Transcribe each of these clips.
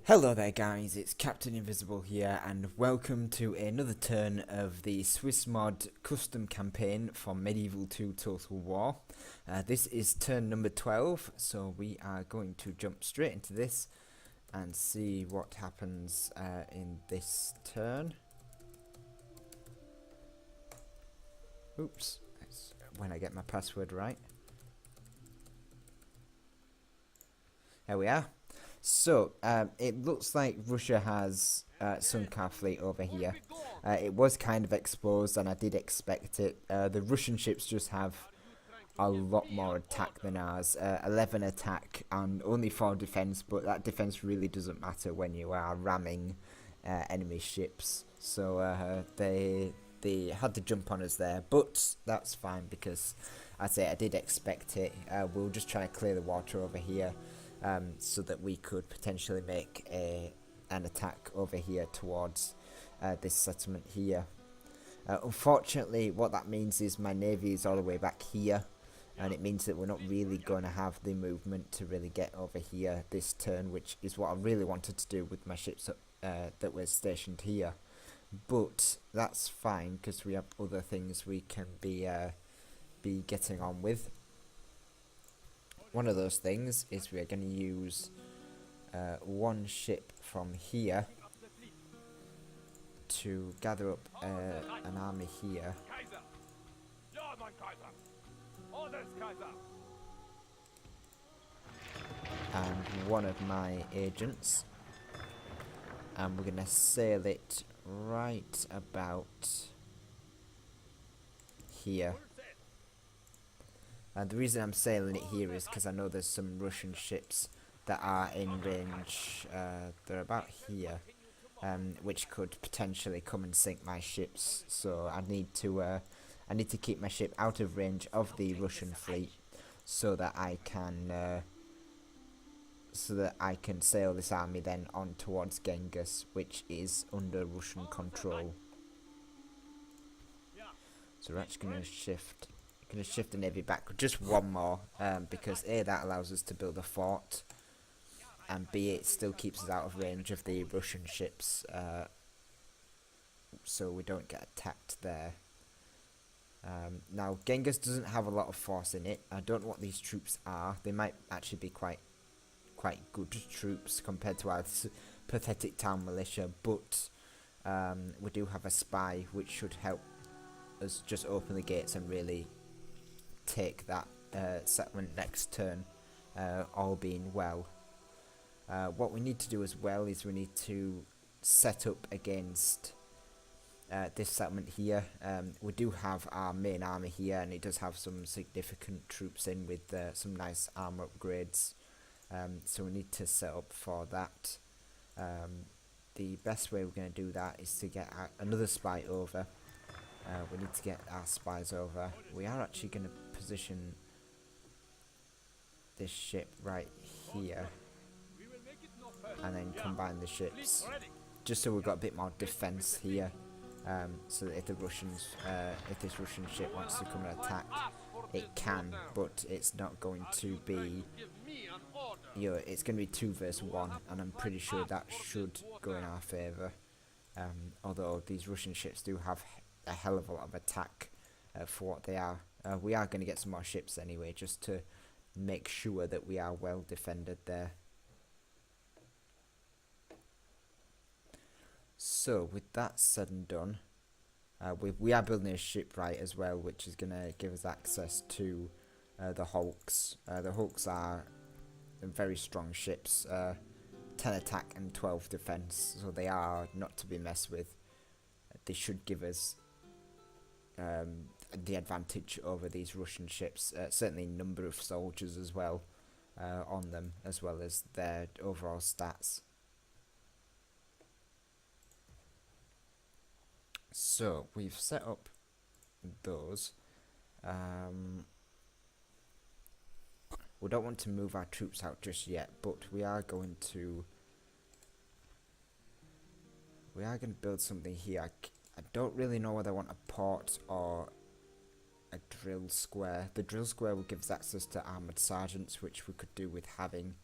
Hello there guys, it's Captain Invisible here and welcome to another turn of the Swissmod custom campaign for Medieval 2 Total War. This is turn number 12, so we are going to jump straight into this and see what happens in this turn. Oops, that's when I get my password right. There we are. So, it looks like Russia has sunk our fleet over here. It was kind of exposed and I did expect it. The Russian ships just have a lot more attack than ours. 11 attack and only 4 defense, but that defense really doesn't matter when you are ramming enemy ships. So they had to jump on us there, but that's fine because I did expect it. We'll just try to clear the water over here. So that we could potentially make an attack over here towards this settlement here. Unfortunately, what that means is my navy is all the way back here, and it means that we're not really going to have the movement to really get over here this turn, which is what I really wanted to do with my ships that were stationed here. But that's fine because we have other things we can be getting on with. One of those things is we're going to use one ship from here to gather up an army here. And one of my agents. And we're going to sail it right about here. And the reason I'm sailing it here is because I know there's some Russian ships that are in range. They're about here, which could potentially come and sink my ships. So I need to keep my ship out of range of the Russian fleet, so that I can sail this army then on towards Genghis, which is under Russian control. So we're actually going to shift. Going to shift the navy back just one more, because A, that allows us to build a fort, and B, it still keeps us out of range of the Russian ships, so we don't get attacked there. Now Genghis doesn't have a lot of force in it. I don't know what these troops are. They might actually be quite good troops compared to our pathetic town militia, but we do have a spy which should help us just open the gates and really take that settlement next turn, all being well. What we need to do as well is we need to set up against this settlement here. We do have our main army here, and it does have some significant troops in with some nice armor upgrades, so we need to set up for that. The best way we're going to do that is to get another spy over. We need to get our spies over. We are actually going to position this ship right here and then combine the ships, just so we've got a bit more defense here, so that if this Russian ship wants to come and attack, it can, but it's not going to be, it's going to be 2 versus 1, and I'm pretty sure that should go in our favour, although these Russian ships do have a hell of a lot of attack for what they are. We are going to get some more ships anyway, just to make sure that we are well defended there. So with that said and done, we are building a shipwright as well, which is going to give us access to the hulks. The hulks are very strong ships, 10 attack and 12 defense, so they are not to be messed with. They should give us the advantage over these Russian ships, certainly number of soldiers as well on them, as well as their overall stats. So we've set up those. We don't want to move our troops out just yet, but we are going to build something here. I don't really know whether I want a port or a drill square. The drill square will give us access to armoured sergeants, which we could do with having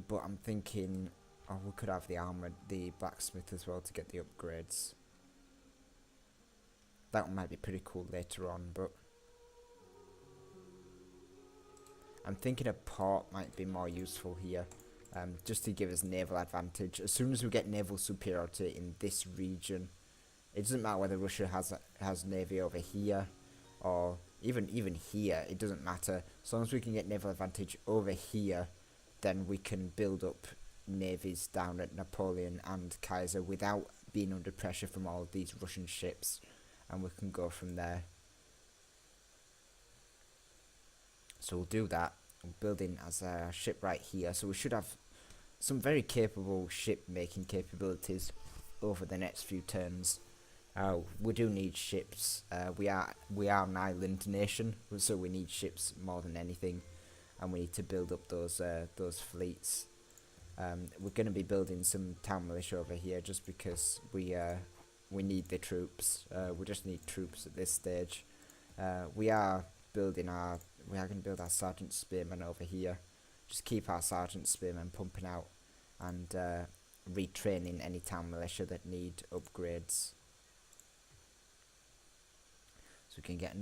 But I'm thinking, oh, we could have the armor, the blacksmith as well to get the upgrades. That one might be pretty cool later on, but I'm thinking a port might be more useful here, just to give us naval advantage. As soon as we get naval superiority in this region, it doesn't matter whether Russia has navy over here, or even here. It doesn't matter. As long as we can get naval advantage over here, then we can build up navies down at Napoleon and Kaiser without being under pressure from all of these Russian ships, and we can go from there. So we'll do that. I'm building as a ship right here, so we should have some very capable ship making capabilities over the next few turns. We do need ships. We are an island nation, so we need ships more than anything, and we need to build up those fleets. We're going to be building some town militia over here just because we need the troops. We just need troops at this stage. We are going to build our sergeant spearmen over here. Just keep our sergeant spearmen pumping out and retraining any town militia that need upgrades. So we can get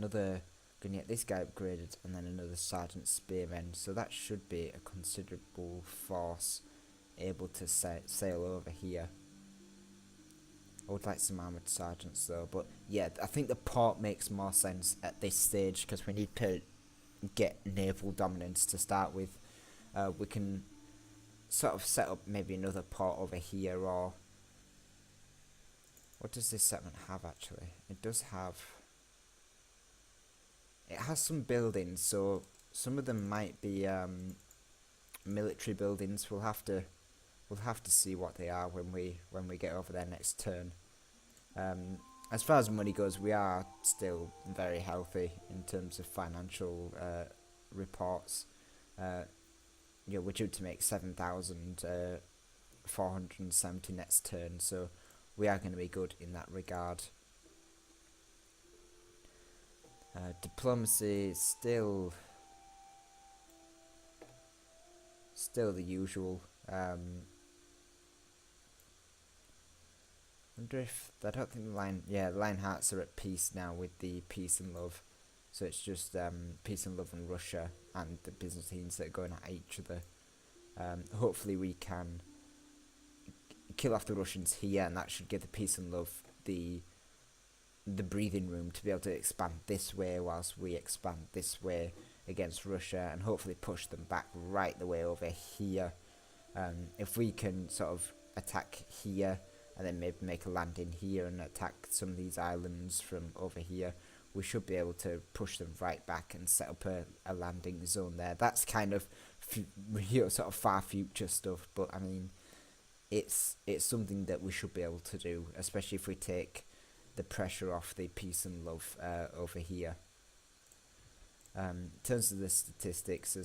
this guy upgraded and then another sergeant spearman. So that should be a considerable force able to sail over here. I would like some armoured sergeants though, but yeah, I think the port makes more sense at this stage because we need to get naval dominance to start with. We can sort of set up maybe another port over here, or what does this settlement have actually? It has some buildings, so some of them might be military buildings. We'll have to see what they are when we get over there next turn. As far as money goes, we are still very healthy in terms of financial reports. We're due to make 7,470 next turn, so we are going to be good in that regard. Diplomacy is still the usual. Wonder if I don't think the Lionhearts are at peace now with the peace and love, so it's just peace and love in Russia and the Byzantines that are going at each other. Hopefully we can kill off the Russians here, and that should give the peace and love the breathing room to be able to expand this way whilst we expand this way against Russia, and hopefully push them back right the way over here. If we can sort of attack here and then maybe make a landing here and attack some of these islands from over here, we should be able to push them right back and set up a landing zone there. That's kind of sort of far future stuff, but I mean it's something that we should be able to do, especially if we take the pressure off the peace and love over here. In terms of the statistics,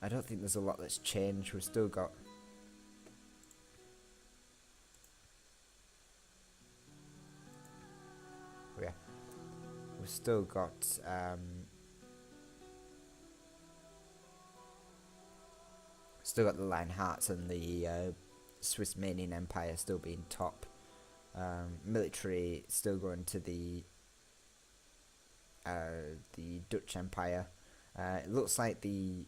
I don't think there's a lot that's changed. We've still got the Lionhearts and the Swissmanian Empire still being top. Military still going to the Dutch Empire. It looks like the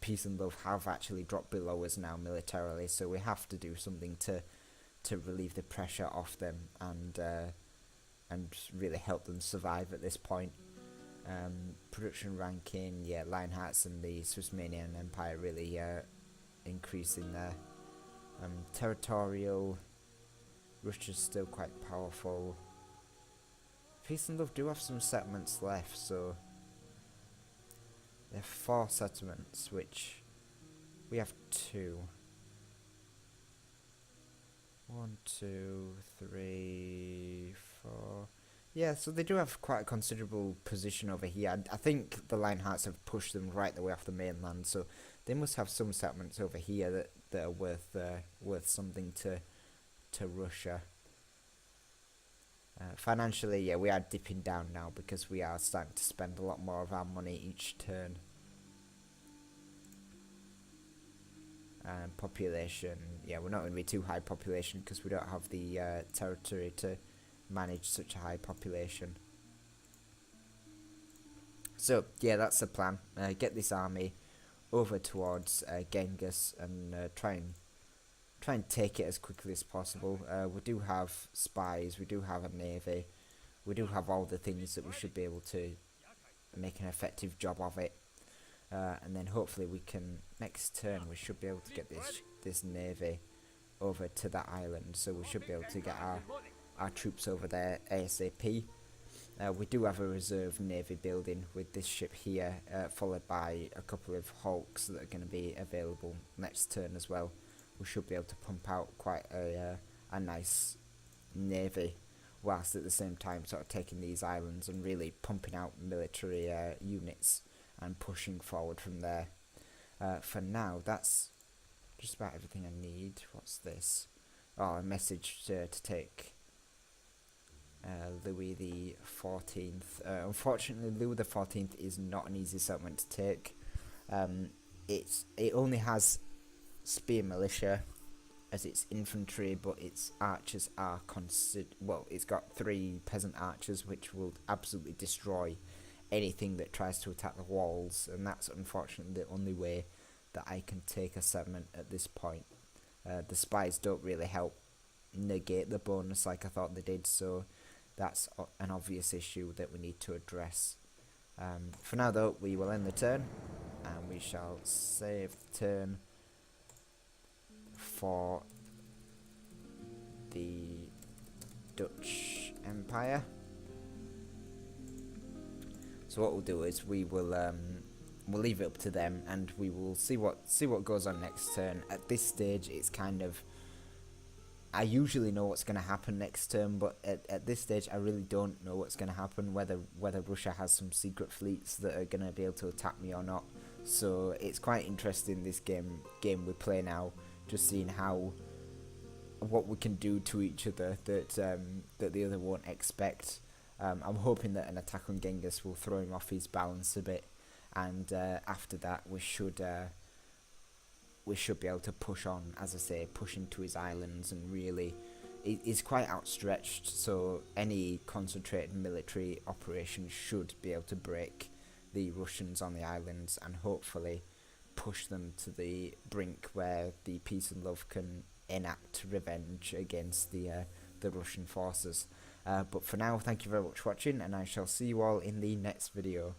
peace and love have actually dropped below us now militarily, so we have to do something to relieve the pressure off them and really help them survive at this point. Production ranking, yeah, Lionhearts and the Swissmanian Empire really increasing there. Territorial, Russia's still quite powerful. Peace and love do have some settlements left, so they have 4 settlements, which we have 2. 1, 2, 3, 4. Yeah, so they do have quite a considerable position over here. I think the Lionhearts have pushed them right the way off the mainland, so they must have some settlements over here that are worth something to Russia. Financially, yeah, we are dipping down now because we are starting to spend a lot more of our money each turn. Population, yeah, we're not going to be too high population because we don't have the territory to manage such a high population. So yeah, that's the plan. Get this army over towards Genghis and try and take it as quickly as possible. We do have spies, we do have a navy, we do have all the things that we should be able to make an effective job of it. And then hopefully we can, next turn we should be able to get this navy over to that island, so we should be able to get our troops over there ASAP. We do have a reserve navy building with this ship here, followed by a couple of hulks that are going to be available next turn as well. We should be able to pump out quite a nice navy, whilst at the same time sort of taking these islands and really pumping out military units and pushing forward from there. For now, that's just about everything I need. What's this? Oh, a message to take Louis the 14th. Unfortunately, Louis the 14th is not an easy settlement to take. It only has spear militia as its infantry, but its archers are it's got 3 peasant archers, which will absolutely destroy anything that tries to attack the walls, and that's unfortunately the only way that I can take a settlement at this point. The spies don't really help negate the bonus like I thought they did, so that's an obvious issue that we need to address. For now though, we will end the turn and we shall save the turn for the Dutch Empire. So what we'll do is we'll leave it up to them, and we will see what goes on next turn. At this stage, it's kind of, I usually know what's going to happen next turn, but at this stage, I really don't know what's going to happen. Whether Russia has some secret fleets that are going to be able to attack me or not. So it's quite interesting, this game we play now, just seeing what we can do to each other that the other won't expect. I'm hoping that an attack on Genghis will throw him off his balance a bit, and after that we should be able to push on, as I say, push into his islands, and really, he's quite outstretched, so any concentrated military operation should be able to break the Russians on the islands and hopefully push them to the brink where the peace and love can enact revenge against the Russian forces. But for now, thank you very much for watching, and I shall see you all in the next video.